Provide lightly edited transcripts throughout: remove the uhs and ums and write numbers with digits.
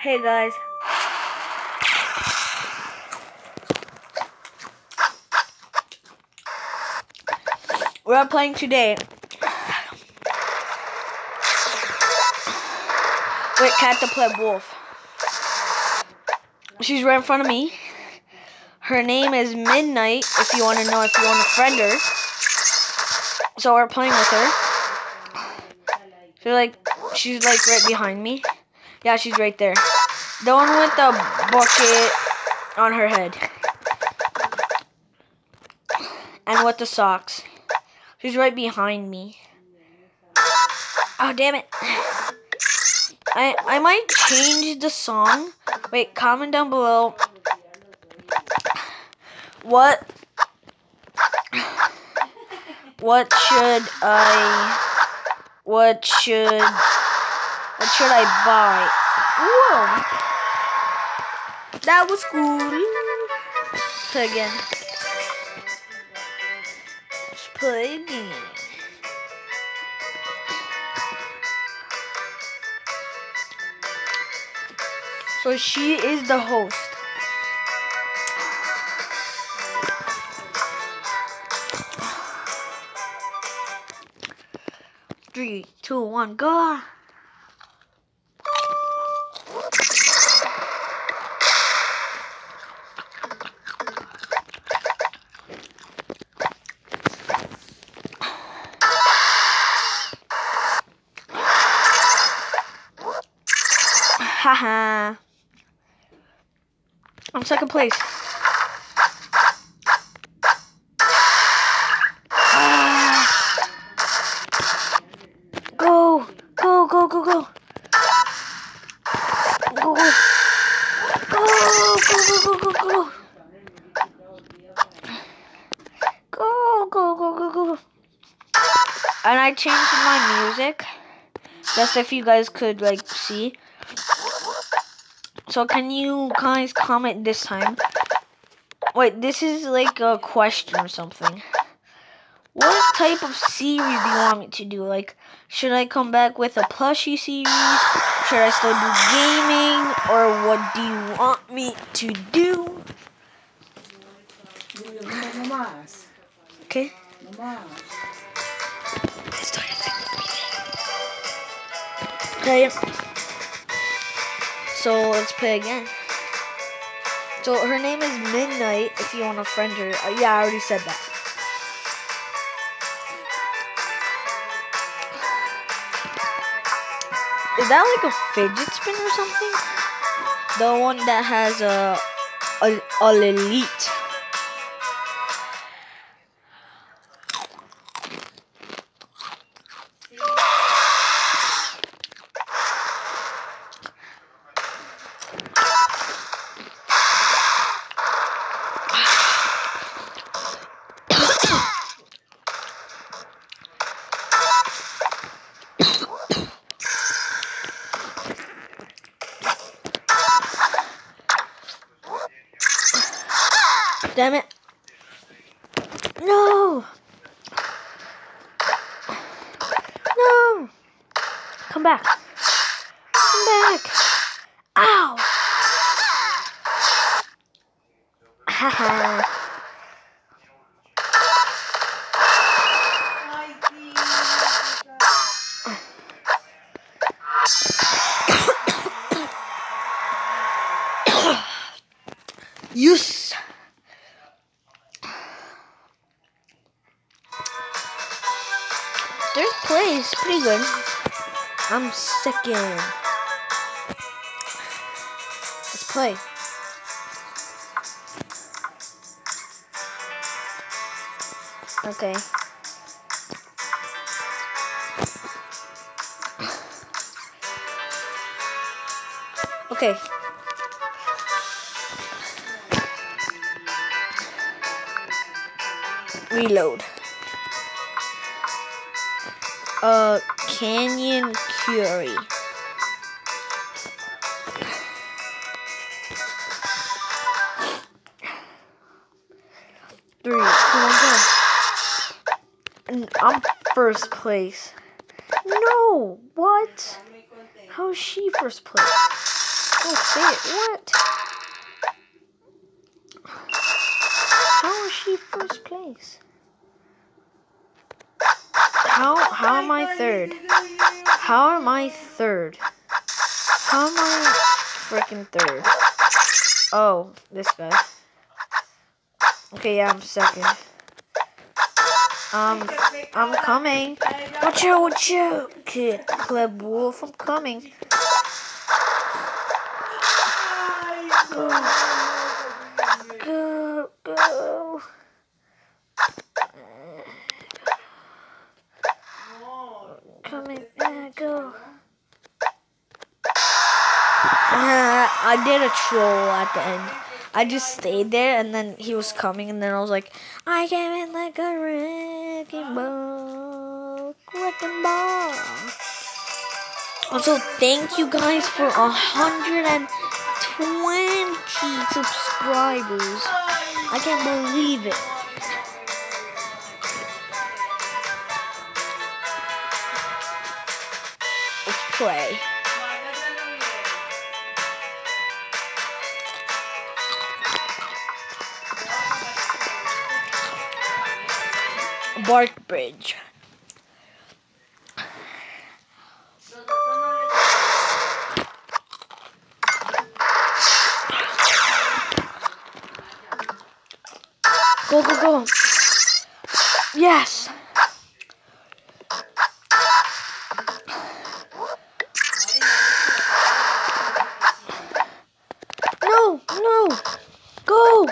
Hey guys. We're playing today. Wait, Cat the Pleb Wolf. She's right in front of me. Her name is Midnight, if you want to know, if you want to friend her. So we're playing with her. She's like right behind me. Yeah, she's right there. The one with the bucket on her head. And with the socks. She's right behind me. Oh, damn it. I might change the song. Wait, comment down below. What should I buy? Whoa. That was cool. Play again. Let's play again. So she is the host. Three, two, one, go! Haha. I'm second place. Go. Go, go, go, go. Go, go. Go, go, go, go, go, go. Go, go, go, go, go. And I changed my music. Just if you guys could, like, see. So can you guys comment this time? Wait, this is like a question or something. What type of series do you want me to do? Like, should I come back with a plushie series? Should I still do gaming? Or what do you want me to do? Okay. Okay. So let's play again. So her name is Midnight, if you want to friend her. Yeah, I already said that. Is that like a fidget spin or something? The one that has a elite. Damn it. No. No. Come back. Come back. Ow. Haha. Yes. Third place, pretty good. I'm second. Let's play. Okay. Okay. Reload. Canyon Curie. 3, 2, 1, go. And I'm first place. No, what? How is she first place? Oh, say it. What? How is she first place? How am I third? How am I third? How am I freaking third? Oh, this guy. Okay, yeah, I'm second. I'm coming. Watch out, kid. Pleb wolf, I'm coming. Go. Go. Coming, go. I did a troll at the end. I just stayed there, and then he was coming, and then I was like, I came in like a wrecking ball. Also, thank you guys for 120 subscribers. I can't believe it. Let's play. Bark Bridge. Go. Yes. No. Go.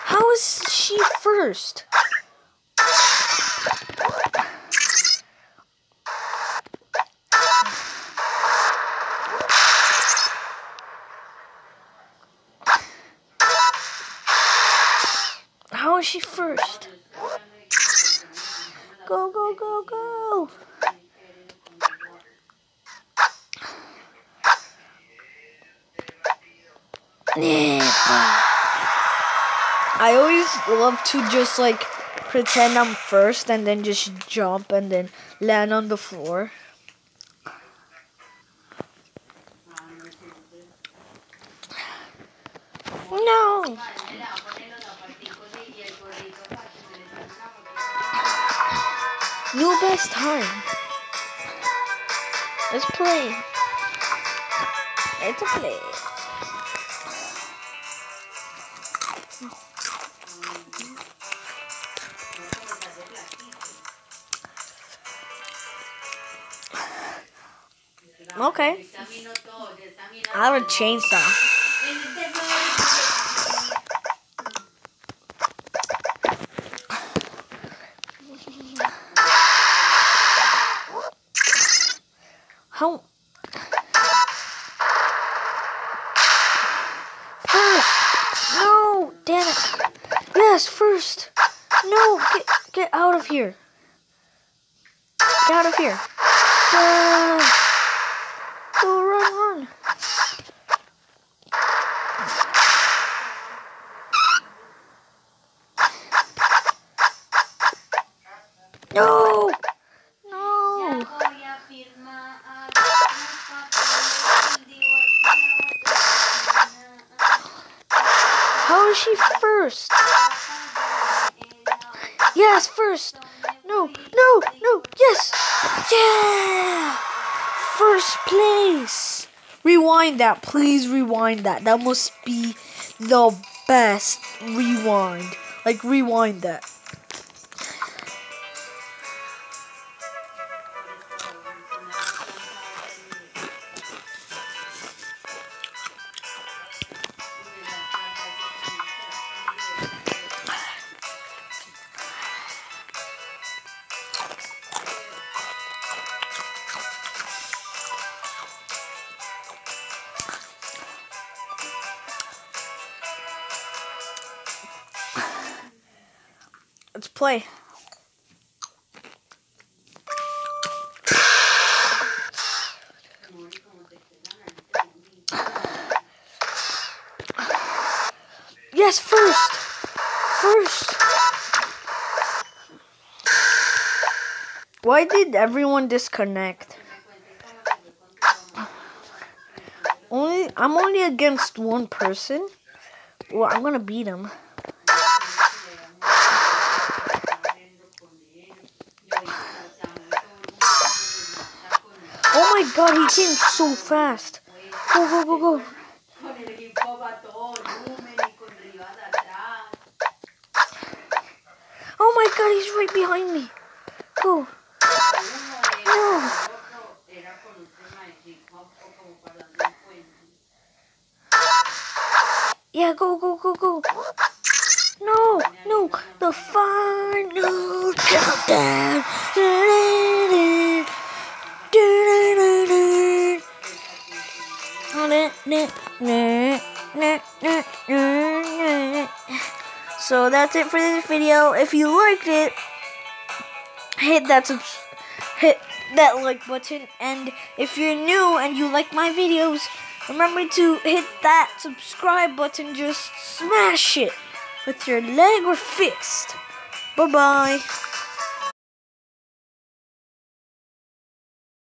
How is she first? How is she first? Go. I always love to just like pretend I'm first and then just jump and then land on the floor. No. New best time. Let's play. It's a play. Okay. I have a chainsaw. How? First! No! Damn it! Yes, first! No! Get out of here! Get out of here! Go, run! No! How is she first? Yes, first! No! Yes! Yeah! First place! Rewind that, please rewind that. That must be the best rewind. Like, rewind that. Let's play. Yes, first. Why did everyone disconnect? I'm only against one person. Well, I'm gonna beat him. Oh my god, he came so fast. Go, go, go, go. Oh my god, he's right behind me. Go. No. Yeah, go, go, go, go. No, no. The final countdown. So that's it for this video. If you liked it, hit that like button, and if you're new and you like my videos, remember to hit that subscribe button. Just smash it with your leg or fist. Bye bye.